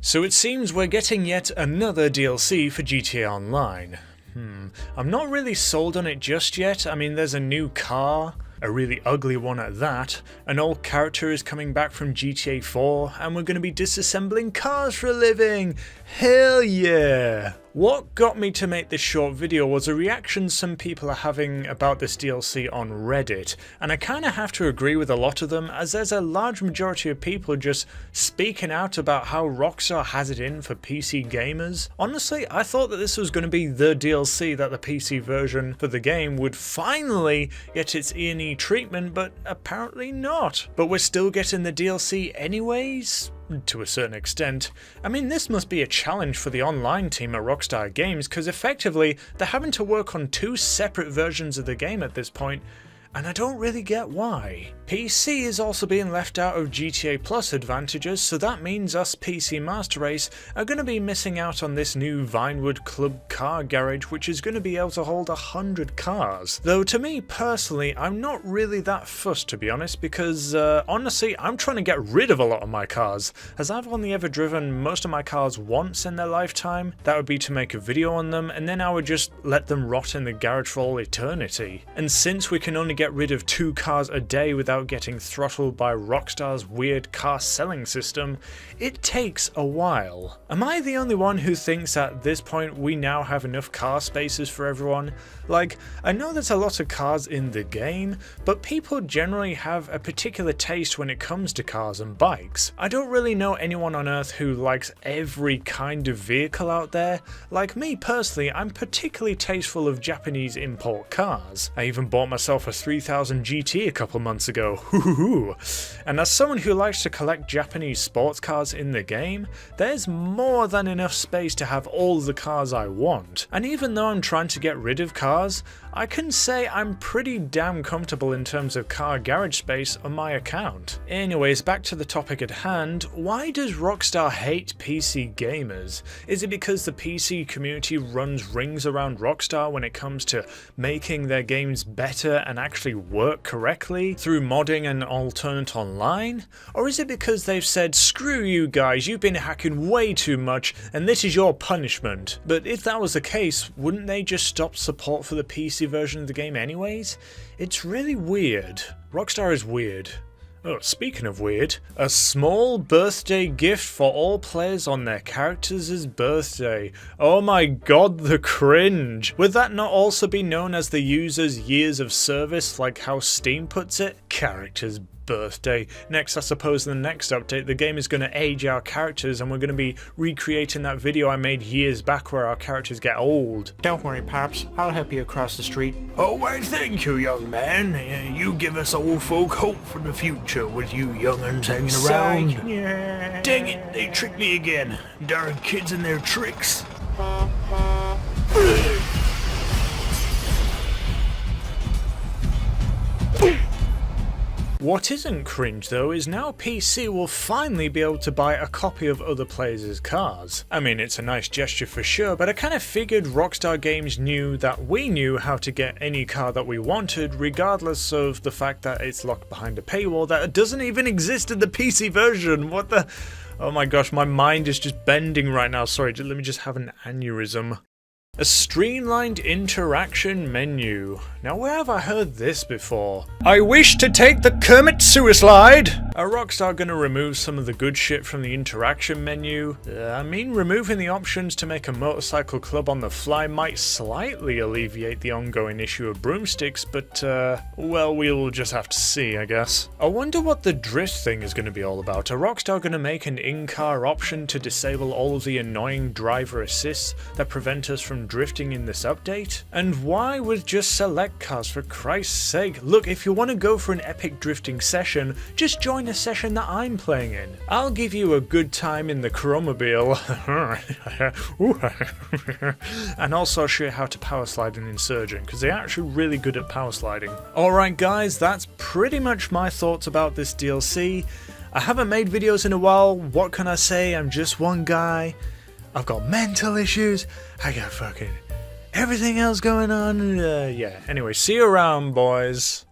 So it seems we're getting yet another DLC for GTA Online. I'm not really sold on it just yet. I mean, there's a new car, a really ugly one at that, an old character is coming back from GTA 4, and we're going to be disassembling cars for a living! Hell yeah! What got me to make this short video was a reaction some people are having about this DLC on Reddit, and I kinda have to agree with a lot of them, as there's a large majority of people just speaking out about how Rockstar has it in for PC gamers. Honestly, I thought that this was going to be the DLC that the PC version for the game would finally get its E&E treatment, but apparently not. But we're still getting the DLC anyways? To a certain extent. I mean, this must be a challenge for the online team at Rockstar Games, because effectively they're having to work on two separate versions of the game at this point, and I don't really get why. PC is also being left out of GTA Plus advantages, so that means us PC Master Race are going to be missing out on this new Vinewood Club car garage, which is going to be able to hold 100 cars. Though to me personally, I'm not really that fussed, to be honest, because honestly, I'm trying to get rid of a lot of my cars, as I've only ever driven most of my cars once in their lifetime. That would be to make a video on them, and then I would just let them rot in the garage for all eternity. And since we can only get rid of 2 cars a day without getting throttled by Rockstar's weird car selling system, it takes a while. Am I the only one who thinks at this point we now have enough car spaces for everyone? Like, I know there's a lot of cars in the game, but people generally have a particular taste when it comes to cars and bikes. I don't really know anyone on earth who likes every kind of vehicle out there. Like me personally, I'm particularly tasteful of Japanese import cars. I even bought myself a 3000 GT a couple months ago. And as someone who likes to collect Japanese sports cars in the game, there's more than enough space to have all the cars I want. And even though I'm trying to get rid of cars, I can say I'm pretty damn comfortable in terms of car garage space on my account. Anyways, back to the topic at hand, why does Rockstar hate PC gamers? Is it because the PC community runs rings around Rockstar when it comes to making their games better and actually work correctly through modding and alternate online? Or is it because they've said, screw you guys, you've been hacking way too much and this is your punishment? But if that was the case, wouldn't they just stop support for the PC version of the game anyways? It's really weird. Rockstar is weird. Oh, speaking of weird, a small birthday gift for all players on their characters' birthday. Oh my god, the cringe. Would that not also be known as the user's years of service, like how Steam puts it? Characters' birthday. Next, I suppose in the next update, the game is going to age our characters and we're going to be recreating that video I made years back where our characters get old. Don't worry, Pops. I'll help you across the street. Oh, why thank you, young man. You give us old folk hope for the future with you young'uns hanging around. Yeah. Dang it, they tricked me again. Darn kids and their tricks. What isn't cringe though is now PC will finally be able to buy a copy of other players' cars. I mean, it's a nice gesture for sure, but I kind of figured Rockstar Games knew that we knew how to get any car that we wanted, regardless of the fact that it's locked behind a paywall that doesn't even exist in the PC version. What the... Oh my gosh, my mind is just bending right now. Sorry, let me just have an aneurysm. A streamlined interaction menu. Now where have I heard this before? I wish to take the Kermit Suicide! Are Rockstar gonna remove some of the good shit from the interaction menu? I mean, removing the options to make a motorcycle club on the fly might slightly alleviate the ongoing issue of broomsticks, but well, we'll just have to see, I guess. I wonder what the drift thing is gonna be all about. Are Rockstar gonna make an in-car option to disable all of the annoying driver assists that prevent us from drifting in this update? And why with just select cars, for Christ's sake? Look, if you want to go for an epic drifting session, just join a session that I'm playing in. I'll give you a good time in the Chromobile and also show you how to power slide in Insurgent, because they're actually really good at power sliding. Alright guys, that's pretty much my thoughts about this DLC. I haven't made videos in a while, what can I say, I'm just one guy. I've got mental issues, I got fucking everything else going on, yeah. Anyway, see you around, boys.